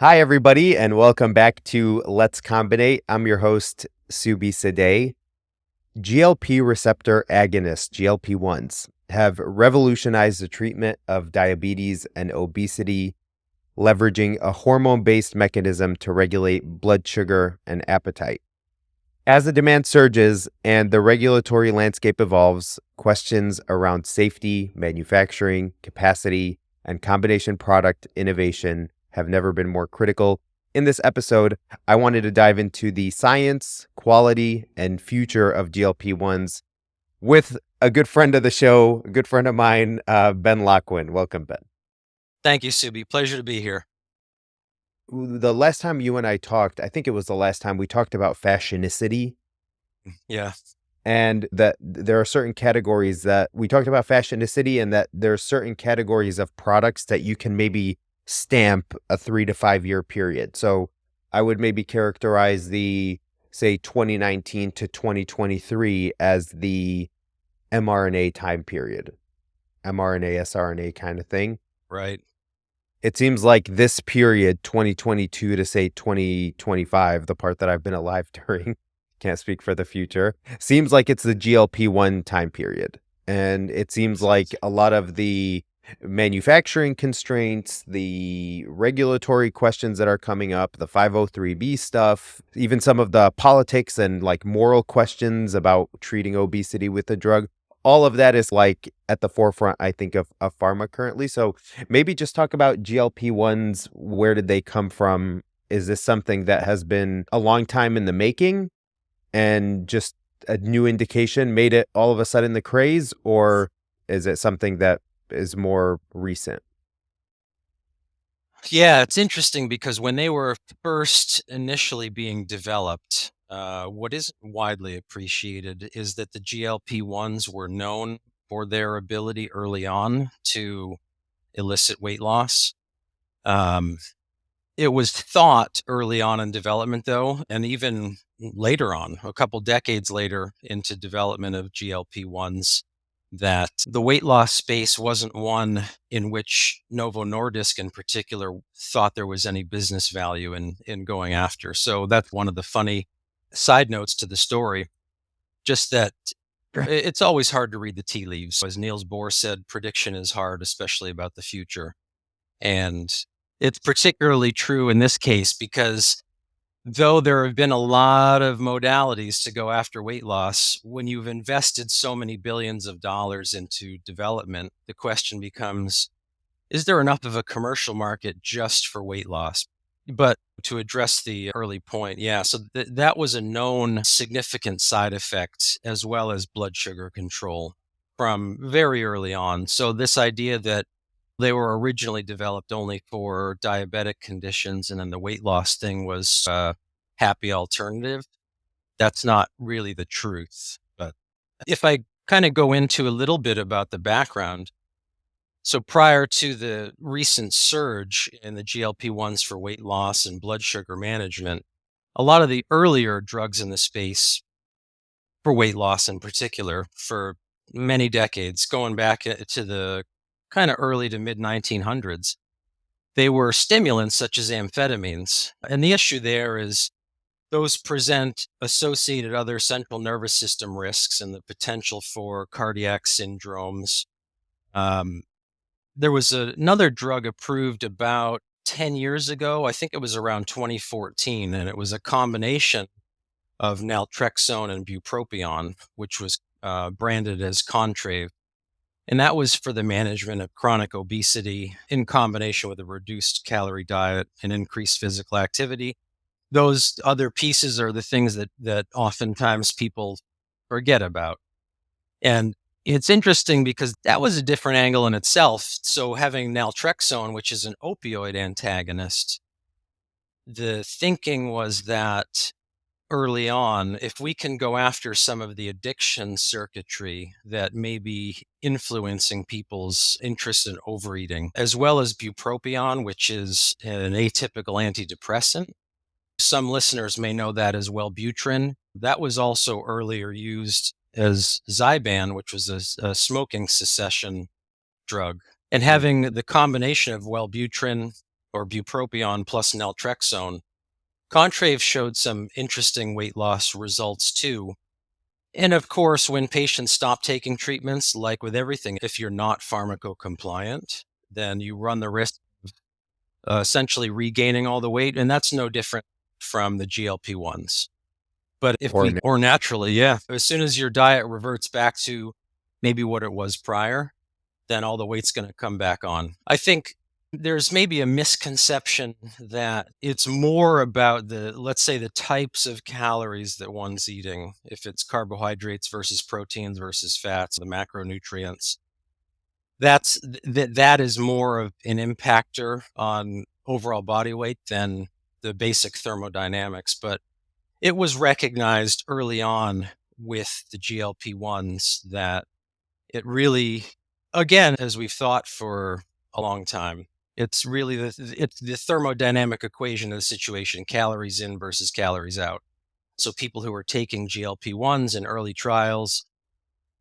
Hi, everybody, and welcome back to Let's Combinate. I'm your host, Subi Sadeh. GLP receptor agonists, GLP-1s, have revolutionized the treatment of diabetes and obesity, leveraging a hormone-based mechanism to regulate blood sugar and appetite. As the demand surges and the regulatory landscape evolves, questions around safety, manufacturing, capacity, and combination product innovation have never been more critical. In this episode, I wanted to dive into the science, quality, and future of GLP-1s with a good friend of the show, a good friend of mine, Ben Locwin. Welcome, Ben. Thank you, Subi. Pleasure to be here. The last time you and I talked, I think it was the last time we talked about fashionicity. Yeah. And that there are certain categories that we talked about fashionicity, and that there are certain categories of products that you can maybe stamp a 3 to 5 year period. So I would maybe characterize the, say, 2019 to 2023 as the mRNA time period, mRNA, sRNA kind of thing. Right. It seems like this period, 2022 to say 2025, the part that I've been alive during, can't speak for the future, seems like it's the GLP-1 time period. And it seems like a lot of the manufacturing constraints, the regulatory questions that are coming up, the 503B stuff, even some of the politics and like moral questions about treating obesity with a drug, all of that is like at the forefront, I think, of pharma currently. So maybe just talk about GLP-1s. Where did they come from? Is this something that has been a long time in the making and just a new indication made it all of a sudden the craze? Or is it something that is more recent? Yeah, it's interesting because when they were first initially being developed, what isn't widely appreciated is that the GLP-1s were known for their ability early on to elicit weight loss. Um, it was thought early on in development, though, and even later on, a couple decades later into development of GLP-1s, that the weight loss space wasn't one in which Novo Nordisk in particular thought there was any business value in going after. So that's one of the funny side notes to the story. Just that it's always hard to read the tea leaves. As Niels Bohr said, prediction is hard, especially about the future. And it's particularly true in this case because though there have been a lot of modalities to go after weight loss, when you've invested so many billions of dollars into development, the question becomes, is there enough of a commercial market just for weight loss? But to address the early point, yeah, so that was a known significant side effect as well as blood sugar control from very early on. So this idea that they were originally developed only for diabetic conditions, and then the weight loss thing was a happy alternative. That's not really the truth. But if I kind of go into a little bit about the background, so prior to the recent surge in the GLP-1s for weight loss and blood sugar management, a lot of the earlier drugs in the space for weight loss in particular for many decades, going back to the kind of early to mid 1900s, they were stimulants such as amphetamines. And the issue there is those present associated other central nervous system risks and the potential for cardiac syndromes. Um, there was another drug approved about 10 years ago. I think it was around 2014, and it was a combination of naltrexone and bupropion, which was branded as Contrave. And that was for the management of chronic obesity in combination with a reduced calorie diet and increased physical activity. Those other pieces are the things that oftentimes people forget about. And it's interesting because that was a different angle in itself. So having naltrexone, which is an opioid antagonist, the thinking was that early on, if we can go after some of the addiction circuitry that may be influencing people's interest in overeating, as well as bupropion, which is an atypical antidepressant. Some listeners may know that as Wellbutrin. That was also earlier used as Zyban, which was a smoking cessation drug. And Mm. having the combination of Wellbutrin or bupropion plus naltrexone, Contrave showed some interesting weight loss results too. And of course, when patients stop taking treatments, like with everything, if you're not pharmacocompliant, then you run the risk of essentially regaining all the weight. And that's no different from the GLP-1s. But or naturally, yeah, as soon as your diet reverts back to maybe what it was prior, then all the weight's going to come back on. I think there's maybe a misconception that it's more about let's say, the types of calories that one's eating, if it's carbohydrates versus proteins versus fats, the macronutrients. That is more of an impactor on overall body weight than the basic thermodynamics. But it was recognized early on with the GLP-1s that it really, again, as we've thought for a long time, it's really it's the thermodynamic equation of the situation, calories in versus calories out. So people who were taking GLP-1s in early trials,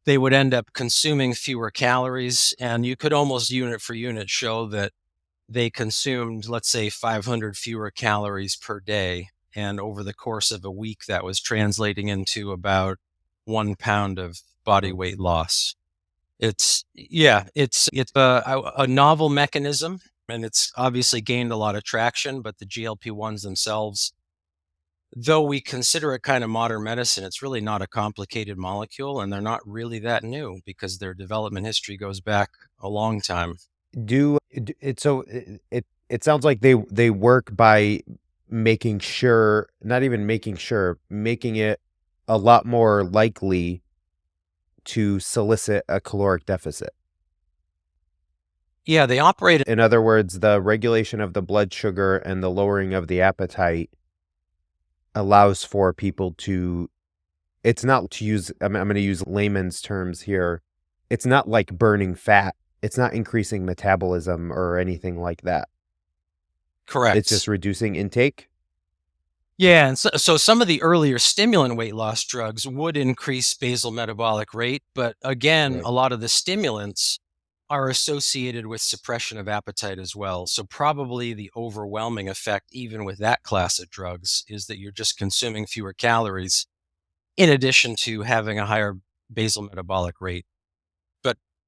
they would end up consuming fewer calories, and you could almost unit for unit show that they consumed, let's say, 500 fewer calories per day. And over the course of a week, that was translating into about 1 pound of body weight loss. It's a novel mechanism, and it's obviously gained a lot of traction. But the GLP-1s themselves, though we consider it kind of modern medicine, it's really not a complicated molecule, and they're not really that new because their development history goes back a long time. It sounds like they work by making sure, not even making sure, making it a lot more likely to solicit a caloric deficit. Yeah, they operate. In other words, the regulation of the blood sugar and the lowering of the appetite allows for people to, it's not to use, I'm going to use layman's terms here. It's not like burning fat. It's not increasing metabolism or anything like that. Correct. It's just reducing intake. Yeah, and so some of the earlier stimulant weight loss drugs would increase basal metabolic rate, but again, Right. a lot of the stimulants are associated with suppression of appetite as well. So probably the overwhelming effect, even with that class of drugs, is that you're just consuming fewer calories in addition to having a higher basal metabolic rate.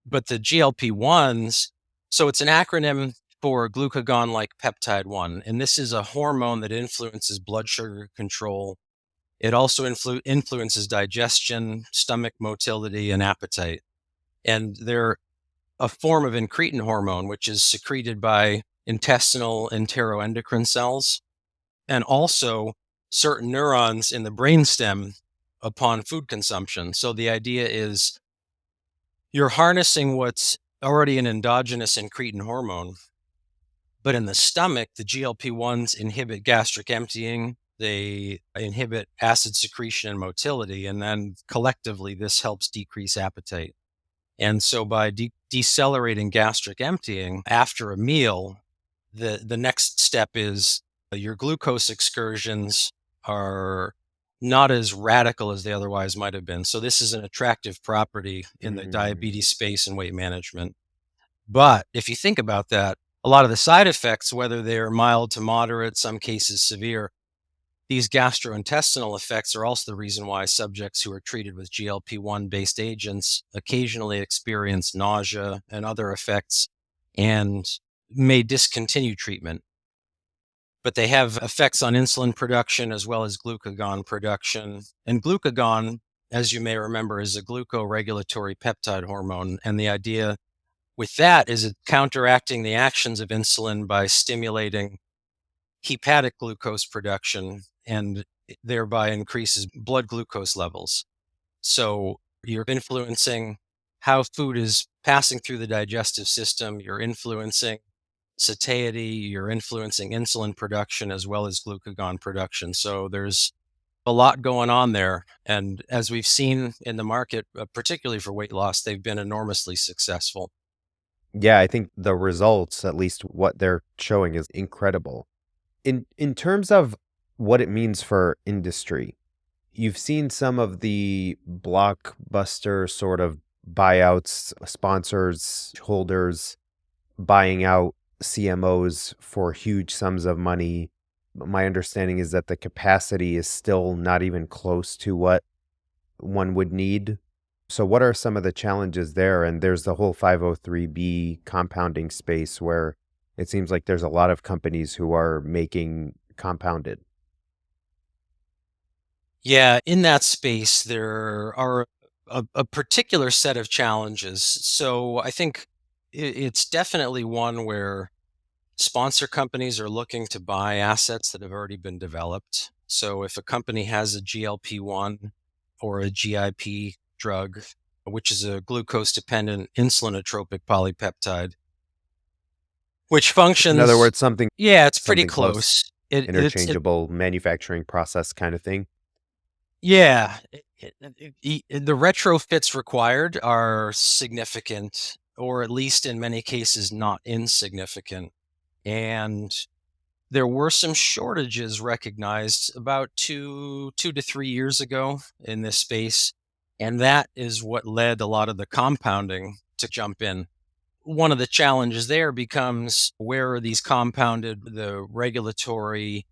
But the GLP-1s, so it's an acronym for glucagon-like peptide 1, and this is a hormone that influences blood sugar control. It also influences digestion, stomach motility, and appetite. And they're a form of incretin hormone, which is secreted by intestinal enteroendocrine cells, and also certain neurons in the brainstem upon food consumption. So the idea is you're harnessing what's already an endogenous incretin hormone, but in the stomach, the GLP-1s inhibit gastric emptying, they inhibit acid secretion and motility, and then collectively this helps decrease appetite. And so by decelerating gastric emptying after a meal, the next step is your glucose excursions are not as radical as they otherwise might have been. So this is an attractive property in the diabetes space and weight management. But if you think about that, a lot of the side effects, whether they're mild to moderate, some cases severe, these gastrointestinal effects are also the reason why subjects who are treated with GLP-1 based agents occasionally experience nausea and other effects and may discontinue treatment. But they have effects on insulin production as well as glucagon production. And glucagon, as you may remember, is a glucoregulatory peptide hormone. And the idea with that is it counteracting the actions of insulin by stimulating hepatic glucose production, and thereby increases blood glucose levels. So you're influencing how food is passing through the digestive system. You're influencing satiety. You're influencing insulin production as well as glucagon production. So there's a lot going on there. And as we've seen in the market, particularly for weight loss, they've been enormously successful. Yeah, I think the results, at least what they're showing, is incredible. In terms of what it means for industry, you've seen some of the blockbuster sort of buyouts, sponsors, holders buying out CMOs for huge sums of money. My understanding is that the capacity is still not even close to what one would need. So what are some of the challenges there? And there's the whole 503B compounding space where it seems like there's a lot of companies who are making compounded. Yeah, in that space, there are a particular set of challenges. So I think it's definitely one where sponsor companies are looking to buy assets that have already been developed. So if a company has a GLP-1 or a GIP drug, which is a glucose-dependent insulinotropic polypeptide, which In other functions, words, something yeah, it's pretty something close, close. It interchangeable manufacturing process kind of thing. Yeah, the retrofits required are significant, or at least in many cases not insignificant. And there were some shortages recognized about 2 to 3 years ago in this space, and that is what led a lot of the compounding to jump in. One of the challenges there becomes, where are these compounded, the regulatory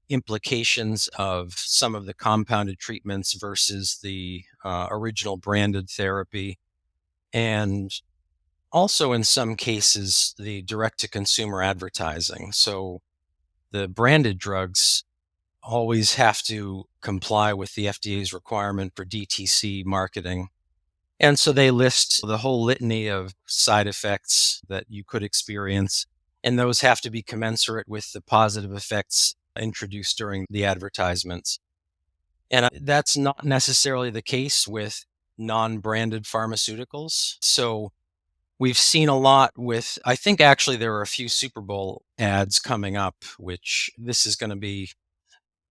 implications of some of the compounded treatments versus the original branded therapy. And also, in some cases, the direct to consumer advertising. So the branded drugs always have to comply with the FDA's requirement for DTC marketing. And so they list the whole litany of side effects that you could experience, and those have to be commensurate with the positive effects introduced during the advertisements. And that's not necessarily the case with non branded pharmaceuticals. So we've seen a lot with, I think actually there are a few Super Bowl ads coming up, which this is going to be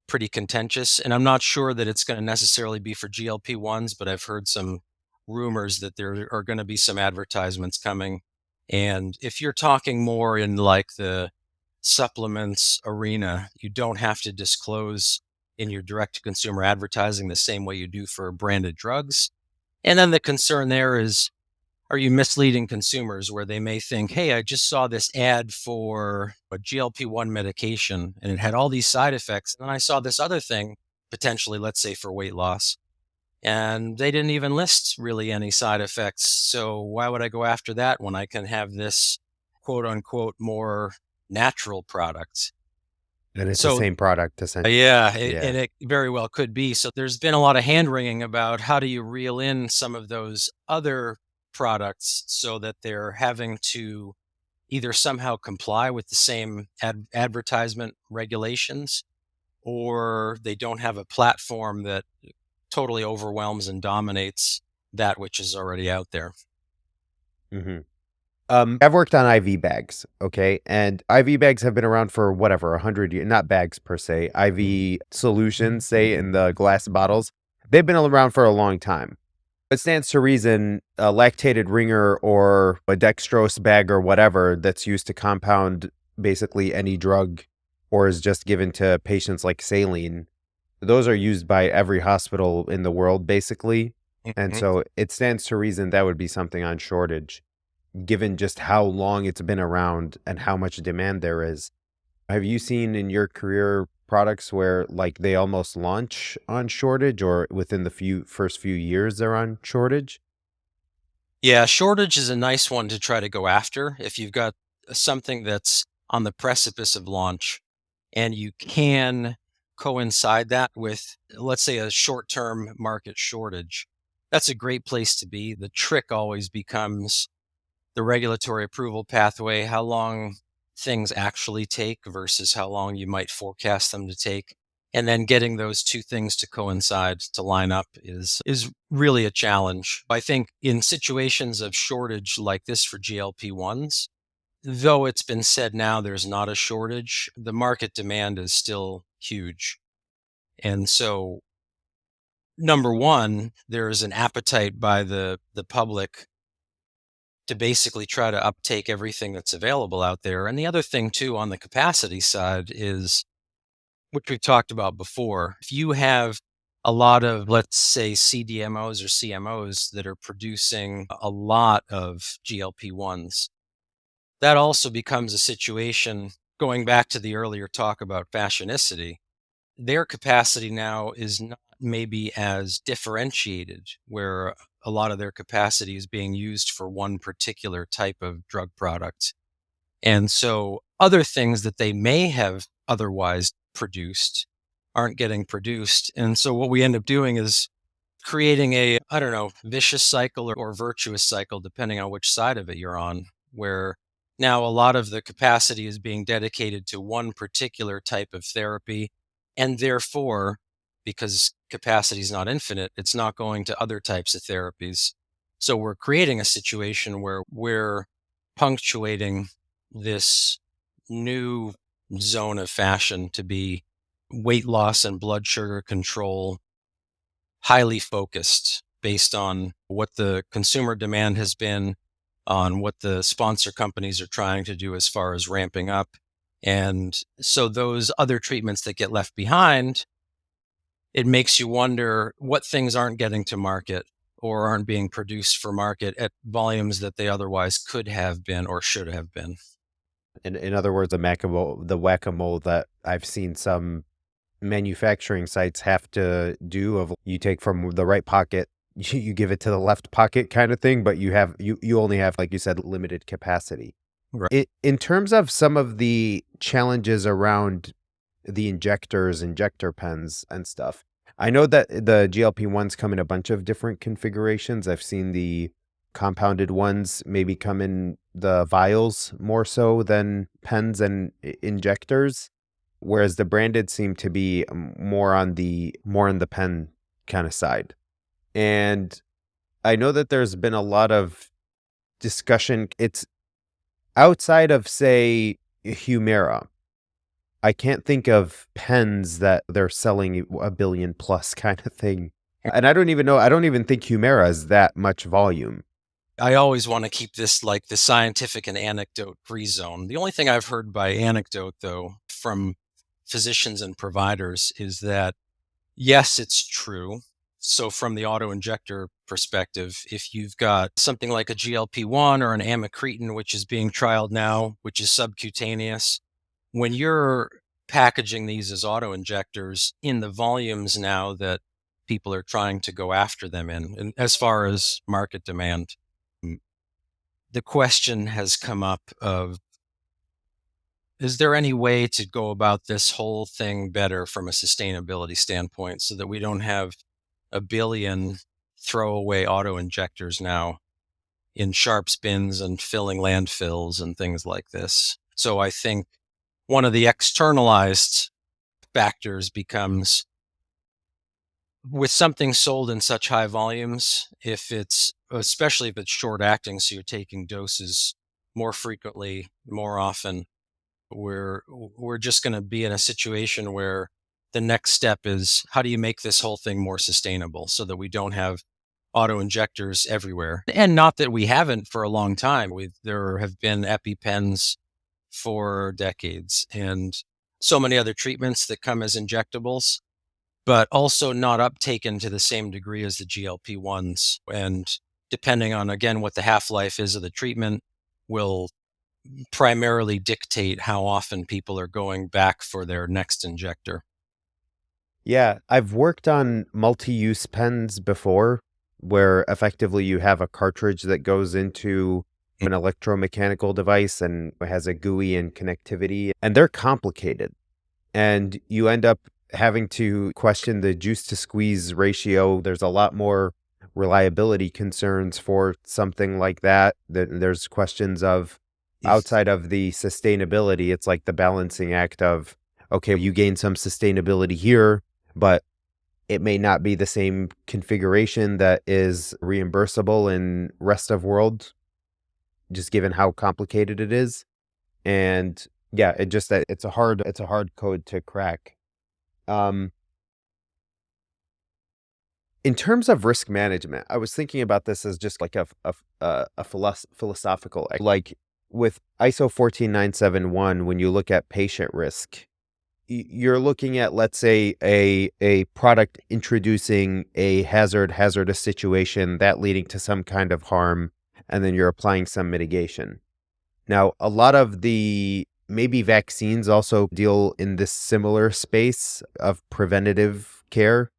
pretty contentious. And I'm not sure that it's going to necessarily be for GLP-1s, but I've heard some rumors that there are going to be some advertisements coming. And if you're talking more in like the supplements arena, you don't have to disclose in your direct to consumer advertising the same way you do for branded drugs. And then the concern there is, are you misleading consumers where they may think, hey, I just saw this ad for a GLP-1 medication and it had all these side effects. And then I saw this other thing, potentially, let's say for weight loss, and they didn't even list really any side effects. So why would I go after that when I can have this quote unquote more natural product? And it's the So same product essentially. yeah, Yeah. and it very well could be. So there's been a lot of hand wringing about how do you reel in some of those other products so that they're having to either somehow comply with the same advertisement regulations, or they don't have a platform that totally overwhelms and dominates that which is already out there. hmm I've worked on IV bags, okay? And IV bags have been around for whatever, 100 years, not bags per se, IV solutions, say in the glass bottles. They've been around for a long time. It stands to reason a lactated ringer or a dextrose bag or whatever that's used to compound basically any drug or is just given to patients like saline. Those are used by every hospital in the world, basically. And Mhm. so it stands to reason that would be something on shortage, given just how long it's been around and how much demand there is. Have you seen in your career products where like they almost launch on shortage or within the first few years they're on shortage? Yeah, shortage is a nice one to try to go after if you've got something that's on the precipice of launch and you can coincide that with, let's say, a short term market shortage. That's a great place to be. The trick always becomes the regulatory approval pathway, how long things actually take versus how long you might forecast them to take. And then getting those two things to coincide, to line up, is really a challenge. I think in situations of shortage like this for GLP-1s, though it's been said now there's not a shortage, the market demand is still huge. And so, number one, there's an appetite by the public to basically try to uptake everything that's available out there. And the other thing too on the capacity side is, which we've talked about before, if you have a lot of, let's say, CDMOs or CMOs that are producing a lot of GLP-1s, that also becomes a situation, going back to the earlier talk about fashionicity, their capacity now is not maybe as differentiated, where a lot of their capacity is being used for one particular type of drug product. And so other things that they may have otherwise produced aren't getting produced. And so what we end up doing is creating a, I don't know, vicious cycle or virtuous cycle, depending on which side of it you're on, where now a lot of the capacity is being dedicated to one particular type of therapy. And therefore, because capacity is not infinite, it's not going to other types of therapies. So we're creating a situation where we're punctuating this new zone of fashion to be weight loss and blood sugar control, highly focused based on what the consumer demand has been, on what the sponsor companies are trying to do as far as ramping up. And so those other treatments that get left behind, it makes you wonder what things aren't getting to market or aren't being produced for market at volumes that they otherwise could have been or should have been. In other words, the whack-a-mole that I've seen some manufacturing sites have to do of you take from the right pocket, you give it to the left pocket kind of thing, but you only have, like you said, limited capacity. Right. In terms of some of the challenges around the injector pens and stuff, I know that the GLP-1s come in a bunch of different configurations. I've seen the compounded ones maybe come in the vials more so than pens and injectors, whereas the branded seem to be more on the pen kind of side. And I know that there's been a lot of discussion. It's outside of, say, Humira. I can't think of pens that they're selling a billion plus kind of thing. And I don't even think Humira is that much volume. I always want to keep this like the scientific and anecdote free zone. The only thing I've heard by anecdote, though, from physicians and providers is that, yes, it's true. So from the auto injector perspective, if you've got something like a GLP-1 or an amycretin, which is being trialed now, which is subcutaneous, when you're packaging these as auto injectors in the volumes now that people are trying to go after them in, and as far as market demand, the question has come up of, is there any way to go about this whole thing better from a sustainability standpoint so that we don't have a billion throwaway auto injectors now in sharps bins and filling landfills and things like this? So I think one of the externalized factors becomes, with something sold in such high volumes, especially if it's short acting, so you're taking doses more frequently, more often, we're just going to be in a situation where the next step is, how do you make this whole thing more sustainable so that we don't have auto injectors everywhere? And not that we haven't for a long time. There have been EpiPens for decades and so many other treatments that come as injectables, but also not uptaken to the same degree as the GLP-1s. And depending on, again, what the half-life is of the treatment, will primarily dictate how often people are going back for their next injector. Yeah, I've worked on multi-use pens before where effectively you have a cartridge that goes into an electromechanical device and has a GUI and connectivity, and they're complicated. And you end up having to question the juice to squeeze ratio. There's a lot more reliability concerns for something like that. There's questions of outside of the sustainability. It's like the balancing act of, okay, you gain some sustainability here, but it may not be the same configuration that is reimbursable in rest of world, just given how complicated it is. And yeah, it's a hard code to crack. In terms of risk management, I was thinking about this as just like a philosophical, like with ISO 14971, when you look at patient risk, you're looking at, let's say, a product introducing a hazardous situation that leading to some kind of harm, and then you're applying some mitigation. Now, a lot of the maybe vaccines also deal in this similar space of preventative care,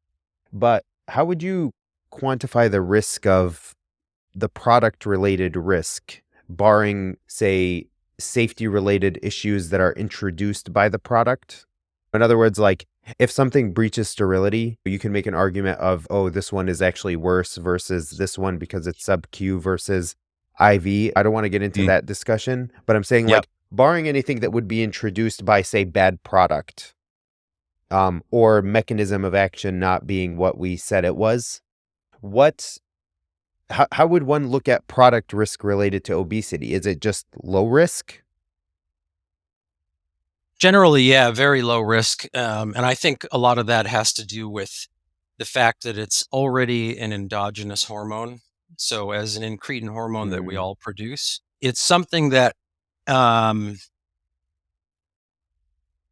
but how would you quantify the risk of the product related risk, barring, say, safety related issues that are introduced by the product? In other words, like if something breaches sterility, you can make an argument of, oh, this one is actually worse versus this one because it's sub Q versus IV. I don't want to get into Mm. that discussion, but I'm saying Yep. like barring anything that would be introduced by, say, bad product, or mechanism of action not being what we said it was, what how would one look at product risk related to obesity? Is it just low risk? Generally, yeah, very low risk. And I think a lot of that has to do with the fact that it's already an endogenous hormone. So, as an incretin hormone that we Mm. all produce, it's something that um,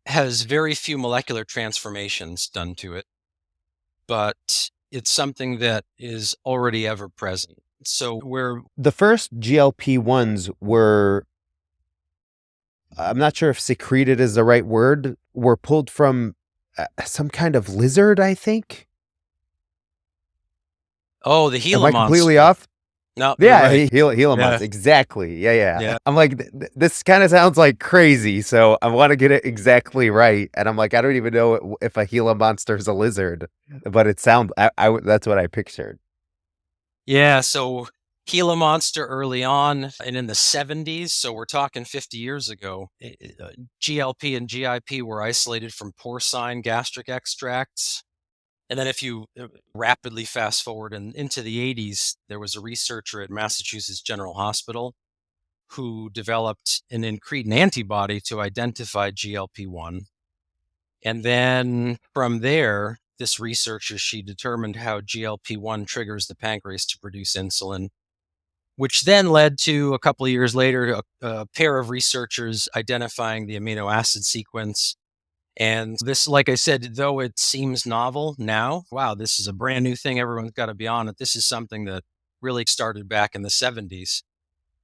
has very few molecular transformations done to it, but it's something that is already ever present. So, where The first GLP-1s were, I'm not sure if secreted is the right word, were pulled from some kind of lizard, I think. oh, the Am Gila I completely monster. off? No, you're Yeah, right. Gila Yeah, months, exactly. Yeah, yeah. yeah. I'm like, this kind of sounds like crazy, so I want to get it exactly right. And I'm like, I don't even know if a Gila monster is a lizard, but it sounds. That's what I pictured. Yeah, so Gila Monster early on and in the 70s, so we're talking 50 years ago, GLP and GIP were isolated from porcine gastric extracts. And then if you rapidly fast forward into the 80s, there was a researcher at Massachusetts General Hospital who developed an incretin antibody to identify GLP-1. And then from there, this researcher, she determined how GLP-1 triggers the pancreas to produce insulin, which then led to a couple of years later a pair of researchers identifying the amino acid sequence. And this, like I said, though it seems novel now, wow, this is a brand new thing. Everyone's got to be on it. This is something that really started back in the 70s.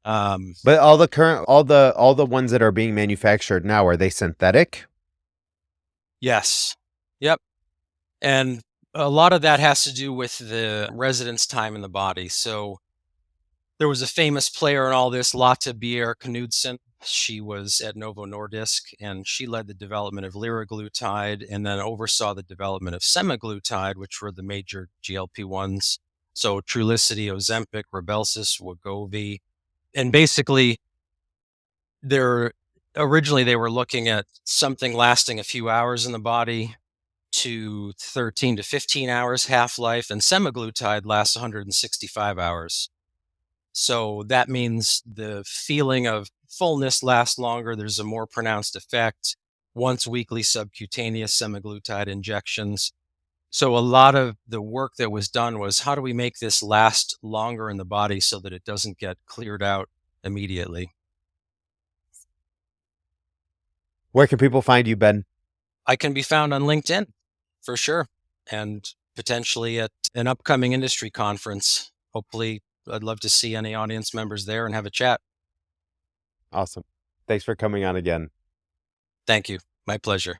Um, But all the ones that are being manufactured now, are they synthetic? yes. Yep. And a lot of that has to do with the residence time in the body. So there was a famous player in all this, Lotte Bier Knudsen. She was at Novo Nordisk, and she led the development of liraglutide and then oversaw the development of semaglutide, which were the major GLP-1s. So Trulicity, Ozempic, Rybelsus, Wegovy. And basically, they're originally they were looking at something lasting a few hours in the body to 13 to 15 hours half-life, and semaglutide lasts 165 hours. So that means the feeling of fullness lasts longer. There's a more pronounced effect. Once weekly subcutaneous semaglutide injections. So a lot of the work that was done was how do we make this last longer in the body so that it doesn't get cleared out immediately? Where can people find you, Ben? I can be found on LinkedIn for sure, and potentially at an upcoming industry conference. Hopefully, I'd love to see any audience members there and have a chat. Awesome. Thanks for coming on again. Thank you. My pleasure.